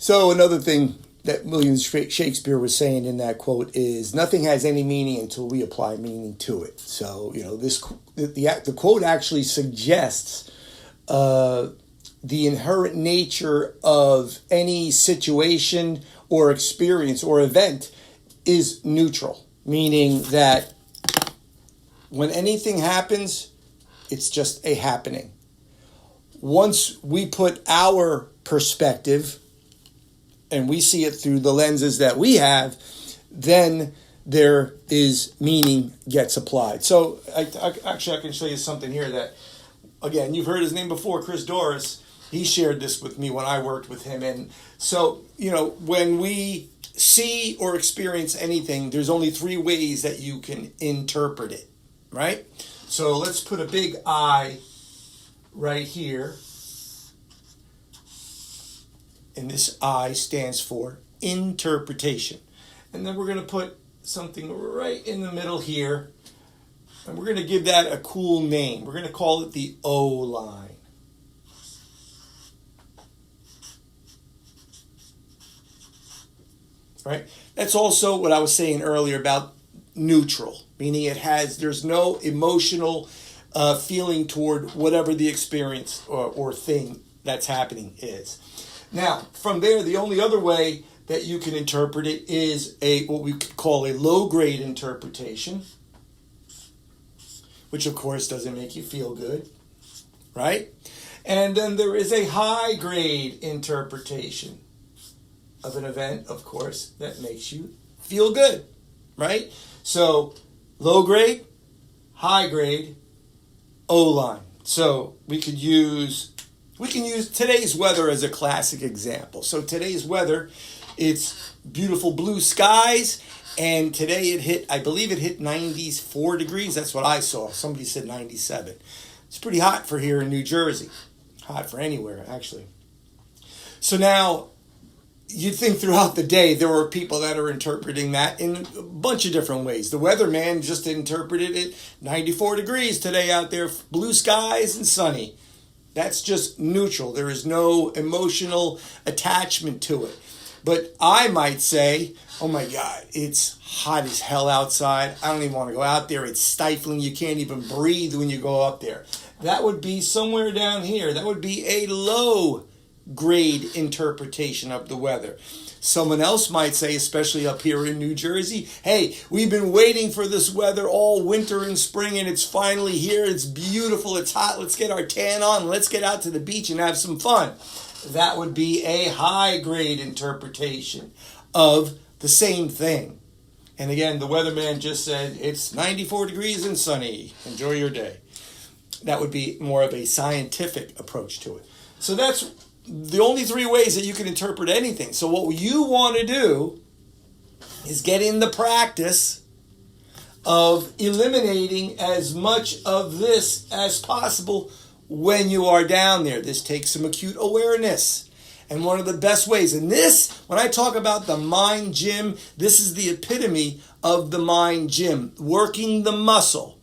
So another thing that William Shakespeare was saying in that quote is nothing has any meaning until we apply meaning to it. So, the quote actually suggests the inherent nature of any situation or experience or event is neutral, meaning that when anything happens, it's just a happening. Once we put our perspective and we see it through the lenses that we have, then there is meaning gets applied. So I can show you something here that, again, you've heard his name before, Chris Doris. He shared this with me when I worked with him. And so, when we see or experience anything, there's only 3 ways that you can interpret it, right? So let's put a big I right here. And this I stands for interpretation. And then we're going to put something right in the middle here. And we're going to give that a cool name. We're going to call it the O line. Right? That's also what I was saying earlier about neutral, meaning there's no emotional feeling toward whatever the experience or thing that's happening is. Now, from there, the only other way that you can interpret it is what we could call a low-grade interpretation, which, of course, doesn't make you feel good, right? And then there is a high-grade interpretation of an event, of course, that makes you feel good, right? So, low-grade, high-grade, O-line. So, we can use today's weather as a classic example. So today's weather, it's beautiful blue skies, and today I believe it hit 94 degrees. That's what I saw. Somebody said 97. It's pretty hot for here in New Jersey. Hot for anywhere, actually. So now, you'd think throughout the day there were people that are interpreting that in a bunch of different ways. The weatherman just interpreted it 94 degrees today out there, blue skies and sunny. That's just neutral. There is no emotional attachment to it. But I might say, oh my God, it's hot as hell outside. I don't even want to go out there. It's stifling. You can't even breathe when you go up there. That would be somewhere down here. That would be a low grade interpretation of the weather. Someone else might say, especially up here in New Jersey, hey, we've been waiting for this weather all winter and spring, and it's finally here. It's beautiful. It's hot. Let's get our tan on. Let's get out to the beach and have some fun. That would be a high-grade interpretation of the same thing. And again, the weatherman just said, it's 94 degrees and sunny. Enjoy your day. That would be more of a scientific approach to it. So that's the only 3 ways that you can interpret anything. So what you want to do is get in the practice of eliminating as much of this as possible when you are down there. This takes some acute awareness. And one of the best ways, and this, when I talk about the mind gym, this is the epitome of the mind gym, working the muscle.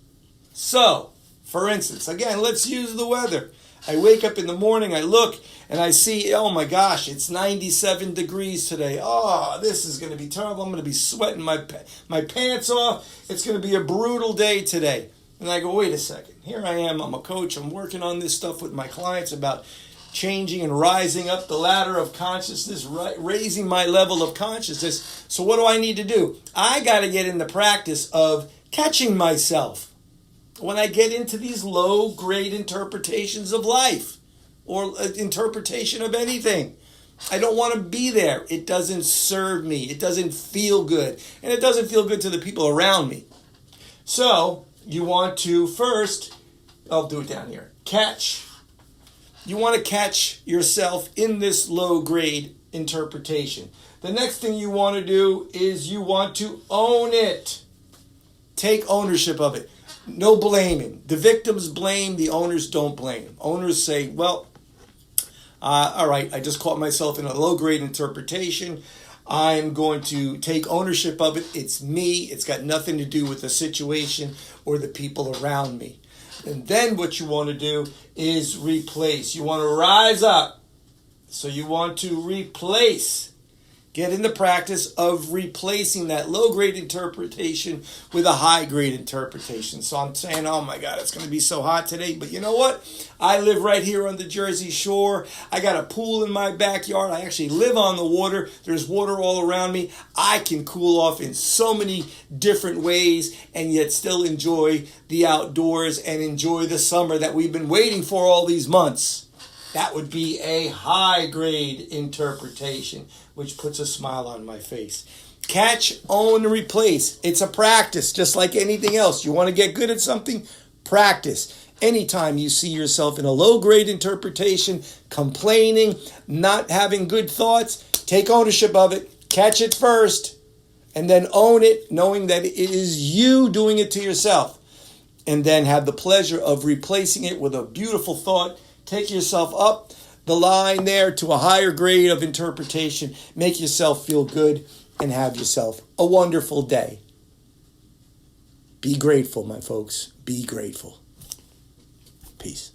So, for instance, again, let's use the weather. I wake up in the morning, I look, and I see, oh my gosh, it's 97 degrees today. Oh, this is going to be terrible. I'm going to be sweating my pants off. It's going to be a brutal day today. And I go, wait a second. Here I am. I'm a coach. I'm working on this stuff with my clients about changing and rising up the ladder of consciousness, raising my level of consciousness. So what do I need to do? I got to get in the practice of catching myself when I get into these low-grade interpretations of life or interpretation of anything. I don't want to be there. It doesn't serve me. It doesn't feel good. And it doesn't feel good to the people around me. So you want to first, I'll do it down here, you want to catch yourself in this low-grade interpretation. The next thing you want to do is you want to own it. Take ownership of it. No blaming. The victims blame, the owners don't blame. Owners say, well, all right, I just caught myself in a low-grade interpretation. I'm going to take ownership of it. It's me. It's got nothing to do with the situation or the people around me. And then what you want to do is replace. You want to rise up So you want to replace. Get in the practice of replacing that low-grade interpretation with a high-grade interpretation. So I'm saying, oh my God, it's going to be so hot today. But you know what? I live right here on the Jersey Shore. I got a pool in my backyard. I actually live on the water. There's water all around me. I can cool off in so many different ways and yet still enjoy the outdoors and enjoy the summer that we've been waiting for all these months. That would be a high-grade interpretation, which puts a smile on my face. Catch, own, and replace. It's a practice, just like anything else. You want to get good at something? Practice. Anytime you see yourself in a low-grade interpretation, complaining, not having good thoughts, take ownership of it. Catch it first, and then own it, knowing that it is you doing it to yourself. And then have the pleasure of replacing it with a beautiful thought. Take yourself up the line there to a higher grade of interpretation. Make yourself feel good and have yourself a wonderful day. Be grateful, my folks. Be grateful. Peace.